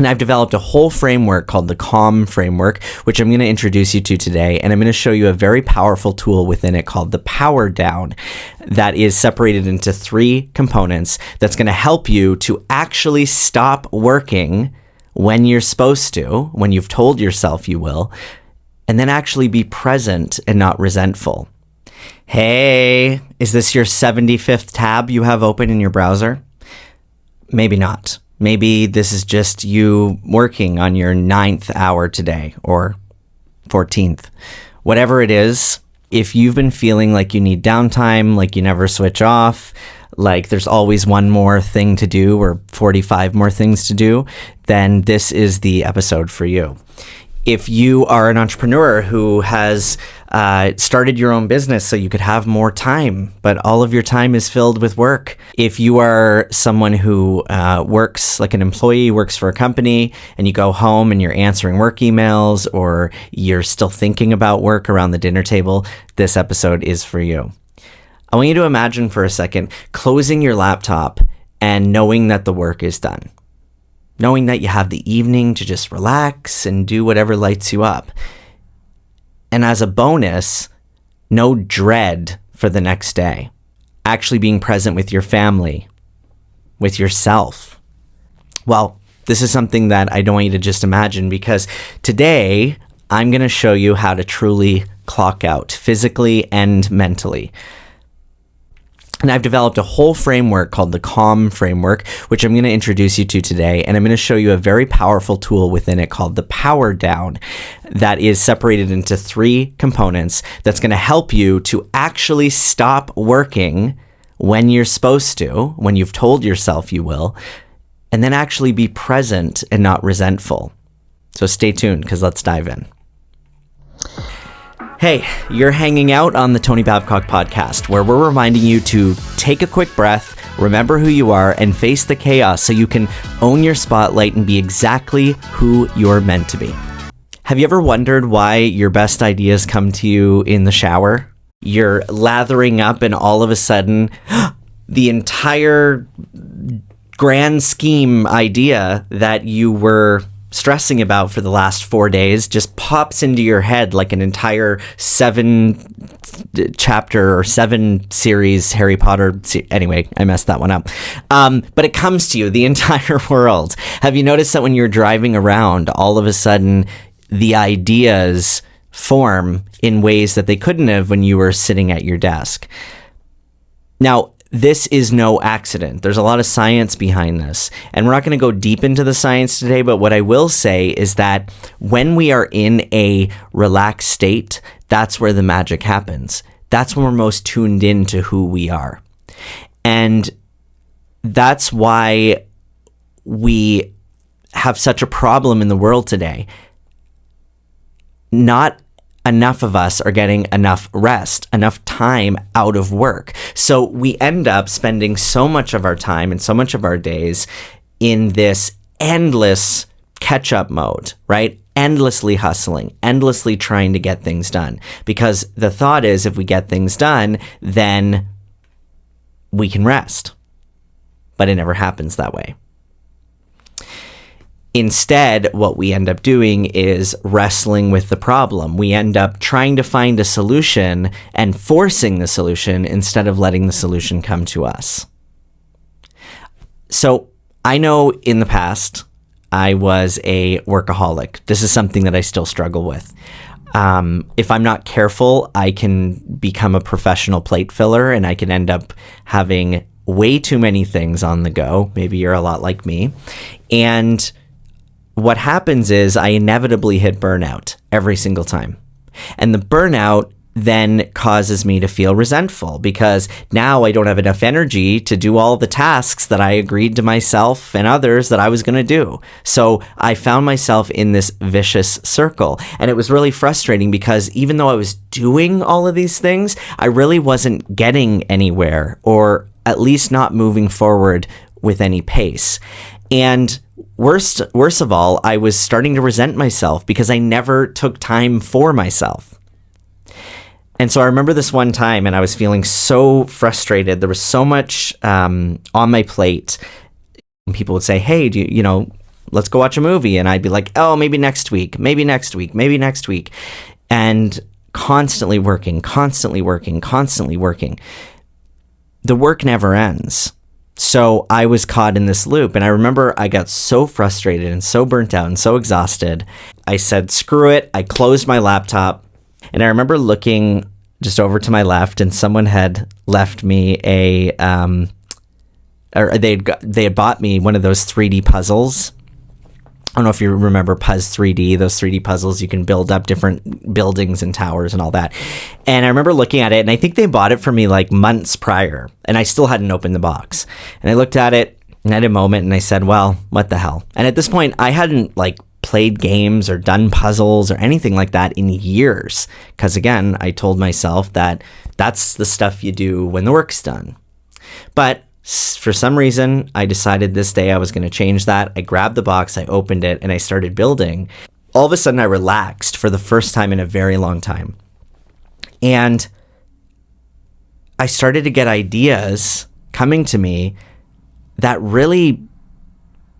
And I've developed a whole framework called the CALM framework, which I'm going to introduce you to today. And I'm going to show you a very powerful tool within it called the Power Down that is separated into 3 components that's going to help you to actually stop working when you're supposed to, when you've told yourself you will, and then actually be present and not resentful. Hey, is this your 75th tab you have open in your browser? Maybe not. Maybe this is just you working on your 9th hour today or 14th. Whatever it is, if you've been feeling like you need downtime, like you never switch off, like there's always one more thing to do or 45 more things to do, then this is the episode for you. If you are an entrepreneur who has started your own business so you could have more time, but all of your time is filled with work. If you are someone who works like an employee, works for a company, and you go home and you're answering work emails or you're still thinking about work around the dinner table, this episode is for you. I want you to imagine for a second closing your laptop and knowing that the work is done. Knowing that you have the evening to just relax and do whatever lights you up. And as a bonus, no dread for the next day. Actually being present with your family, with yourself. Well, this is something that I don't want you to just imagine, because today I'm going to show you how to truly clock out physically and mentally. And I've developed a whole framework called the CALM framework, which I'm going to introduce you to today. And I'm going to show you a very powerful tool within it called the Power Down that is separated into 3 components that's going to help you to actually stop working when you're supposed to, when you've told yourself you will, and then actually be present and not resentful. So stay tuned, because let's dive in. Hey, you're hanging out on the Tony Babcock podcast, where we're reminding you to take a quick breath, remember who you are, and face the chaos so you can own your spotlight and be exactly who you're meant to be. Have you ever wondered why your best ideas come to you in the shower? You're lathering up and all of a sudden, the entire grand scheme idea that you were stressing about for the last 4 days just pops into your head like an entire 7-chapter or 7-series Harry Potter. Anyway, I messed that one up. But it comes to you, the entire world. Have you noticed that when you're driving around, all of a sudden the ideas form in ways that they couldn't have when you were sitting at your desk? Now, this is no accident. There's a lot of science behind this. And we're not going to go deep into the science today, but what I will say is that when we are in a relaxed state, that's where the magic happens. That's when we're most tuned in to who we are. And that's why we have such a problem in the world today. Not enough of us are getting enough rest, enough time out of work. So we end up spending so much of our time and so much of our days in this endless catch-up mode, right? Endlessly hustling, endlessly trying to get things done. Because the thought is, if we get things done, then we can rest. But it never happens that way. Instead, what we end up doing is wrestling with the problem. We end up trying to find a solution and forcing the solution instead of letting the solution come to us. So I know in the past, I was a workaholic. This is something that I still struggle with. If I'm not careful, I can become a professional plate filler, and I can end up having way too many things on the go. Maybe you're a lot like me. And what happens is I inevitably hit burnout every single time. And the burnout then causes me to feel resentful, because now I don't have enough energy to do all the tasks that I agreed to myself and others that I was going to do. So I found myself in this vicious circle. And it was really frustrating, because even though I was doing all of these things, I really wasn't getting anywhere, or at least not moving forward with any pace. And worse of all, I was starting to resent myself because I never took time for myself. And so I remember this one time, and I was feeling so frustrated. There was so much on my plate. And people would say, hey, let's go watch a movie. And I'd be like, oh, maybe next week, maybe next week, maybe next week. And constantly working. The work never ends. So I was caught in this loop. And I remember I got so frustrated and so burnt out and so exhausted. I said, screw it. I closed my laptop. And I remember looking just over to my left, and someone had left me they had bought me one of those 3D puzzles. I don't know if you remember Puzz 3D, those 3D puzzles. You can build up different buildings and towers and all that. And I remember looking at it, and I think they bought it for me like months prior, and I still hadn't opened the box. And I looked at it and had a moment, and I said, well, what the hell? And at this point, I hadn't like played games or done puzzles or anything like that in years. Because again, I told myself that that's the stuff you do when the work's done. But for some reason, I decided this day I was going to change that. I grabbed the box, I opened it, and I started building. All of a sudden, I relaxed for the first time in a very long time. And I started to get ideas coming to me that really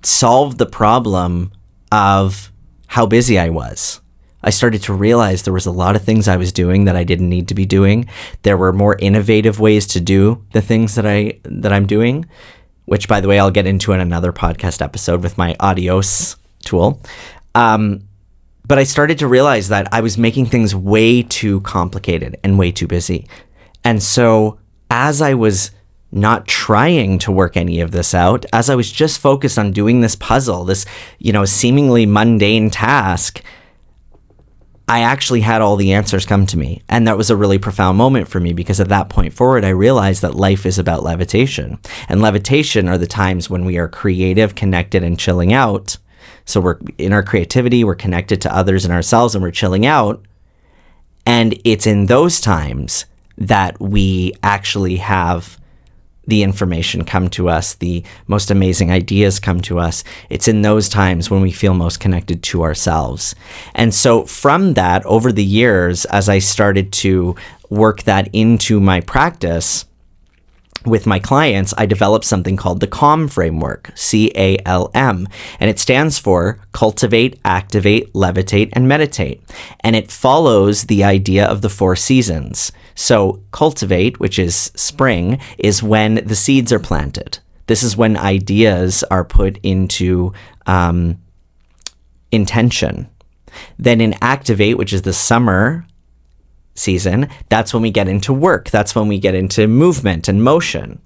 solved the problem of how busy I was. I started to realize there was a lot of things I was doing that I didn't need to be doing. There were more innovative ways to do the things that I'm doing, which, by the way, I'll get into in another podcast episode with my Adios tool. But I started to realize that I was making things way too complicated and way too busy. And so as I was not trying to work any of this out, as I was just focused on doing this puzzle, this, seemingly mundane task, I actually had all the answers come to me. And that was a really profound moment for me, because at that point forward, I realized that life is about levitation. And levitation are the times when we are creative, connected, and chilling out. So we're in our creativity, we're connected to others and ourselves, and we're chilling out. And it's in those times that we actually have the information come to us, the most amazing ideas come to us. It's in those times when we feel most connected to ourselves. And so from that, over the years, as I started to work that into my practice with my clients, I developed something called the CALM framework, CALM, and it stands for Cultivate, Activate, Levitate, and Meditate. And it follows the idea of the 4 seasons. So cultivate, which is spring, is when the seeds are planted. This is when ideas are put into intention. Then in activate, which is the summer season, that's when we get into work. That's when we get into movement and motion.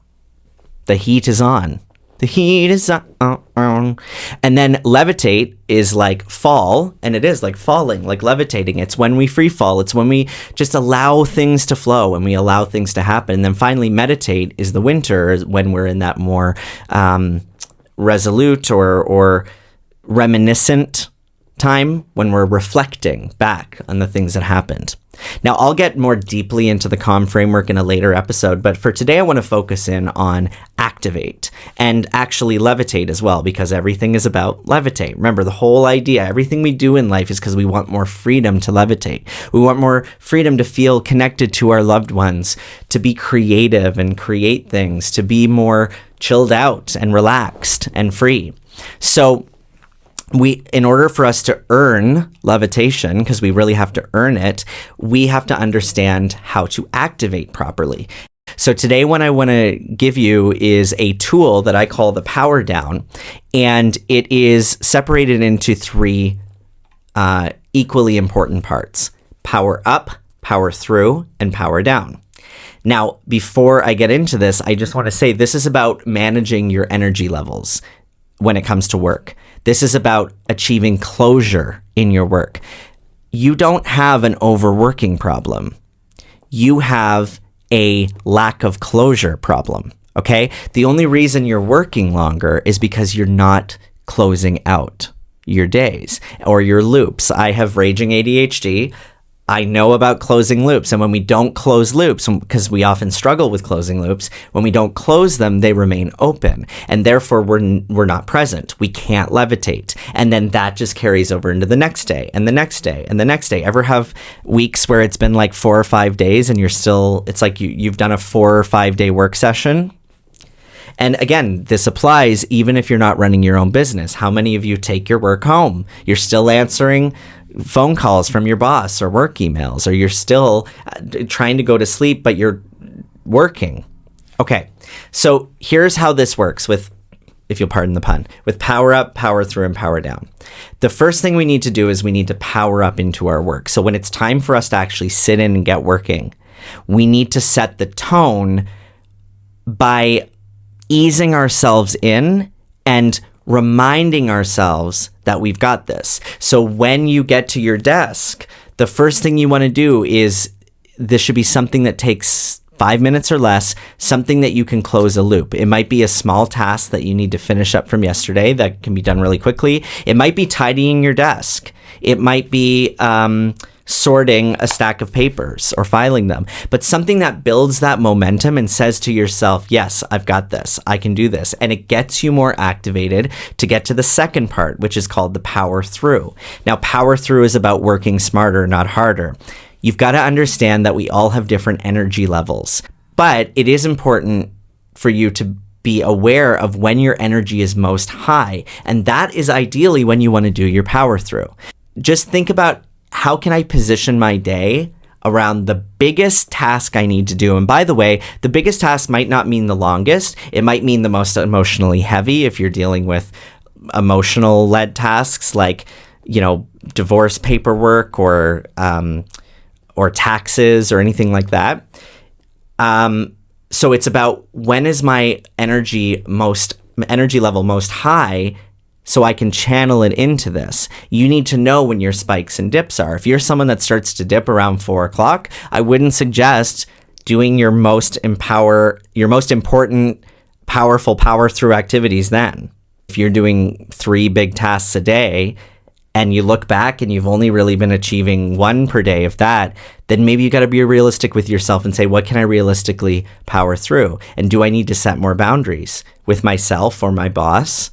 The heat is on. The heat is on. And then levitate is like fall, and it is like falling, like levitating. It's when we free fall. It's when we just allow things to flow and we allow things to happen. And then finally, meditate is the winter, when we're in that more resolute or reminiscent time, when we're reflecting back on the things that happened. Now, I'll get more deeply into the CALM framework in a later episode, but for today, I want to focus in on activate and actually levitate as well, because everything is about levitate. Remember, the whole idea, everything we do in life is because we want more freedom to levitate. We want more freedom to feel connected to our loved ones, to be creative and create things, to be more chilled out and relaxed and free. So in order for us to earn levitation, because we really have to earn it, we have to understand how to activate properly. So today, what I want to give you is a tool that I call the Power Down, and it is separated into 3 equally important parts: power up, power through, and power down. Now, before I get into this, I just want to say this is about managing your energy levels when it comes to work. This is about achieving closure in your work. You don't have an overworking problem. You have a lack of closure problem, okay? The only reason you're working longer is because you're not closing out your days or your loops. I have raging ADHD. I know about closing loops. And when we don't close loops, because we often struggle with closing loops, when we don't close them, they remain open. And therefore, we're not present. We can't levitate. And then that just carries over into the next day and the next day and the next day. Ever have weeks where it's been like 4 or 5 days and you're still, it's like you've done a 4 or 5 day work session And again, this applies even if you're not running your own business. How many of you take your work home? You're still answering phone calls from your boss or work emails, or you're still trying to go to sleep, but you're working. Okay, so here's how this works with, if you'll pardon the pun, with power up, power through, and power down. The first thing we need to do is we need to power up into our work. So when it's time for us to actually sit in and get working, we need to set the tone by easing ourselves in and reminding ourselves that we've got this. So when you get to your desk, the first thing you want to do is, this should be something that takes 5 minutes or less, something that you can close a loop. It might be a small task that you need to finish up from yesterday that can be done really quickly. It might be tidying your desk. It might be sorting a stack of papers or filing them, but something that builds that momentum and says to yourself, yes, I've got this, I can do this. And it gets you more activated to get to the second part, which is called the power through. Now, power through is about working smarter, not harder. You've got to understand that we all have different energy levels, but it is important for you to be aware of when your energy is most high. And that is ideally when you want to do your power through. Just think about, how can I position my day around the biggest task I need to do? And by the way, the biggest task might not mean the longest. It might mean the most emotionally heavy if you're dealing with emotional-led tasks like, divorce paperwork or taxes or anything like that. So it's about, when is my energy level most high, so I can channel it into this. You need to know when your spikes and dips are. If you're someone that starts to dip around 4 o'clock, I wouldn't suggest doing your most important, powerful power through activities then. If you're doing 3 big tasks a day and you look back and you've only really been achieving 1 per day of that, then maybe you got to be realistic with yourself and say, what can I realistically power through? And do I need to set more boundaries with myself or my boss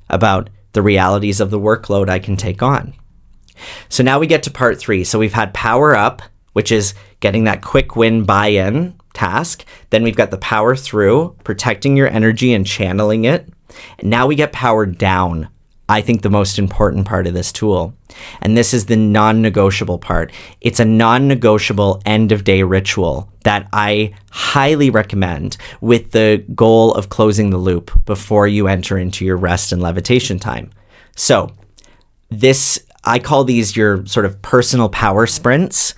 about the realities of the workload I can take on? So now we get to part 3. So we've had power up, which is getting that quick win buy-in task. Then we've got the power through, protecting your energy and channeling it. And now we get power down. I think the most important part of this tool. And this is the non-negotiable part. It's a non-negotiable end of day ritual that I highly recommend, with the goal of closing the loop before you enter into your rest and levitation time. So I call these your sort of personal power sprints.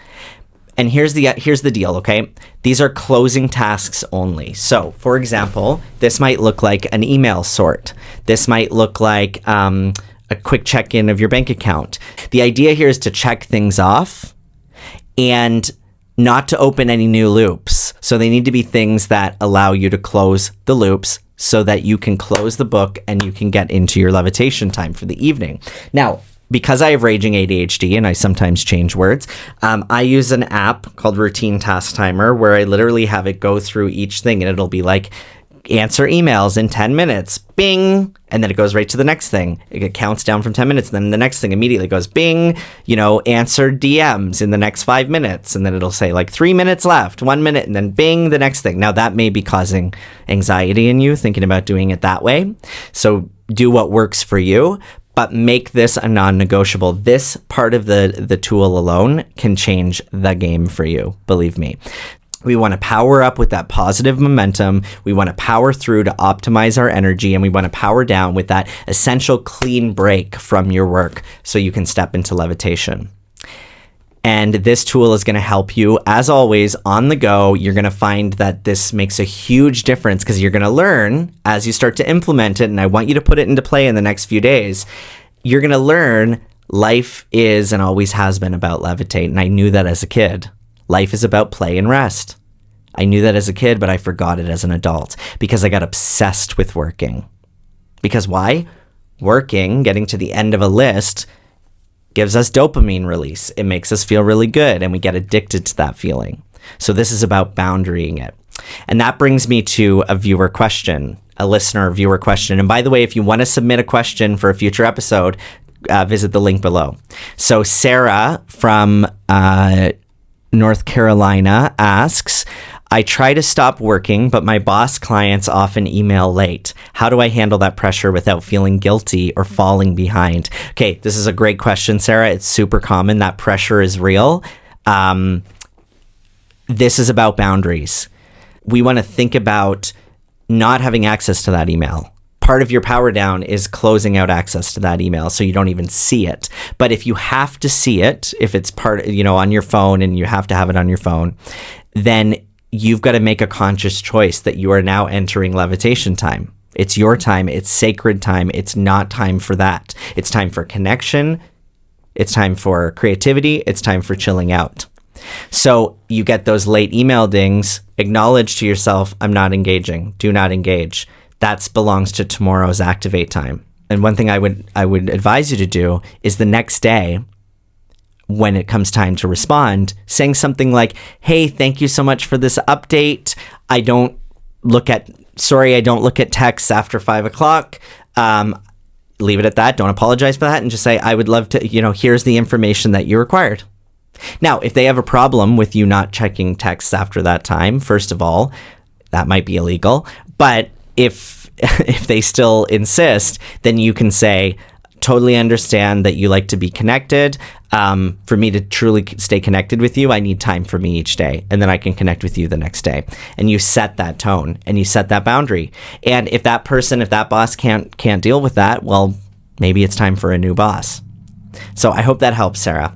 And here's the deal, okay? These are closing tasks only. So, for example, this might look like an email sort. This might look like a quick check-in of your bank account. The idea here is to check things off and not to open any new loops. So they need to be things that allow you to close the loops so that you can close the book and you can get into your levitation time for the evening. Now, because I have raging ADHD and I sometimes change words, I use an app called Routine Task Timer, where I literally have it go through each thing, and it'll be like, answer emails in 10 minutes, bing, and then it goes right to the next thing. It counts down from 10 minutes, and then the next thing immediately goes bing, answer DMs in the next 5 minutes, and then it'll say like 3 minutes left, 1 minute, and then bing, the next thing. Now that may be causing anxiety in you thinking about doing it that way. So do what works for you, but make this a non-negotiable. This part of the tool alone can change the game for you, believe me. We want to power up with that positive momentum. We want to power through to optimize our energy, and we want to power down with that essential clean break from your work so you can step into levitation. And this tool is going to help you, as always, on the go. You're going to find that this makes a huge difference because you're going to learn as you start to implement it. And I want you to put it into play in the next few days. You're going to learn life is and always has been about levitate. And I knew that as a kid. Life is about play and rest. I knew that as a kid, but I forgot it as an adult because I got obsessed with working. Because why? Working, getting to the end of a list, gives us dopamine release. It makes us feel really good, and we get addicted to that feeling. So this is about boundarying it. And that brings me to a viewer question, a listener viewer question. And by the way, if you want to submit a question for a future episode, visit the link below. So Sarah from North Carolina asks, I try to stop working, but my boss clients often email late. How do I handle that pressure without feeling guilty or falling behind? Okay, this is a great question, Sarah. It's super common. That pressure is real. This is about boundaries. We want to think about not having access to that email. Part of your power down is closing out access to that email so you don't even see it. But if you have to see it, if it's on your phone and you have to have it on your phone, then you've got to make a conscious choice that you are now entering levitation time. It's your time. It's sacred time. It's not time for that. It's time for connection. It's time for creativity. It's time for chilling out. So you get those late email dings, acknowledge to yourself, I'm not engaging. Do not engage. That belongs to tomorrow's activate time. And one thing I would advise you to do is the next day, when it comes time to respond, saying something like, hey, thank you so much for this update. I don't look at texts after 5 o'clock. Leave it at that. Don't apologize for that. And just say, I would love to, here's the information that you required. Now, if they have a problem with you not checking texts after that time, first of all, that might be illegal. But if they still insist, then you can say, totally understand that you like to be connected. For me to truly stay connected with you, I need time for me each day, and then I can connect with you the next day. And you set that tone and you set that boundary. And if that boss can't deal with that, well, maybe it's time for a new boss. So I hope that helps, Sarah.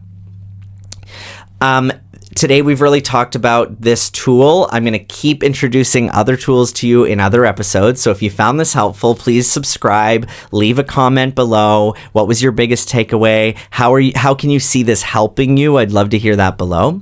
Today, we've really talked about this tool. I'm going to keep introducing other tools to you in other episodes. So if you found this helpful, please subscribe, leave a comment below. What was your biggest takeaway? How can you see this helping you? I'd love to hear that below.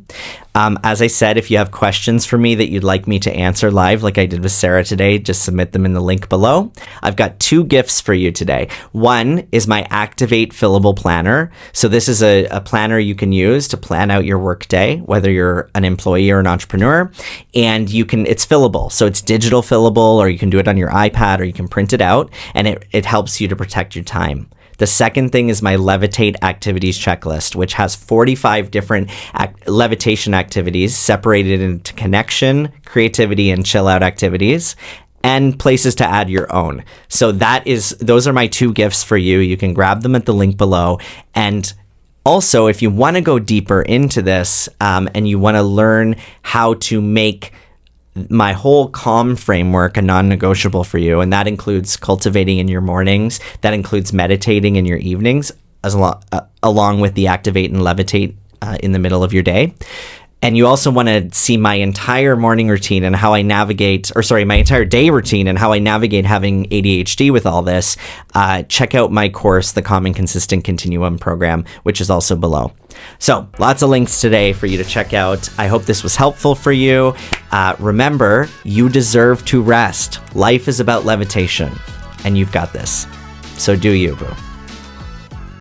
As I said, if you have questions for me that you'd like me to answer live, like I did with Sarah today, just submit them in the link below. I've got 2 gifts for you today. One is my Activate Fillable Planner. So this is a planner you can use to plan out your workday, whether you're an employee or an entrepreneur. And it's fillable. So it's digital fillable, or you can do it on your iPad, or you can print it out, and it helps you to protect your time. The second thing is my Levitate Activities Checklist, which has 45 different levitation activities separated into connection, creativity, and chill out activities, and places to add your own. So those are my 2 gifts for you. You can grab them at the link below. And also, if you want to go deeper into this, and you want to learn how to make my whole calm framework a non-negotiable for you, and that includes cultivating in your mornings, that includes meditating in your evenings, along with the activate and levitate in the middle of your day. And you also want to see my entire morning routine and how I navigate, my entire day routine and how I navigate having ADHD with all this, check out my course, the Calm and Consistent Continuum program, which is also below. So lots of links today for you to check out. I hope this was helpful for you. Remember, you deserve to rest. Life is about levitation, and you've got this. So do you, boo.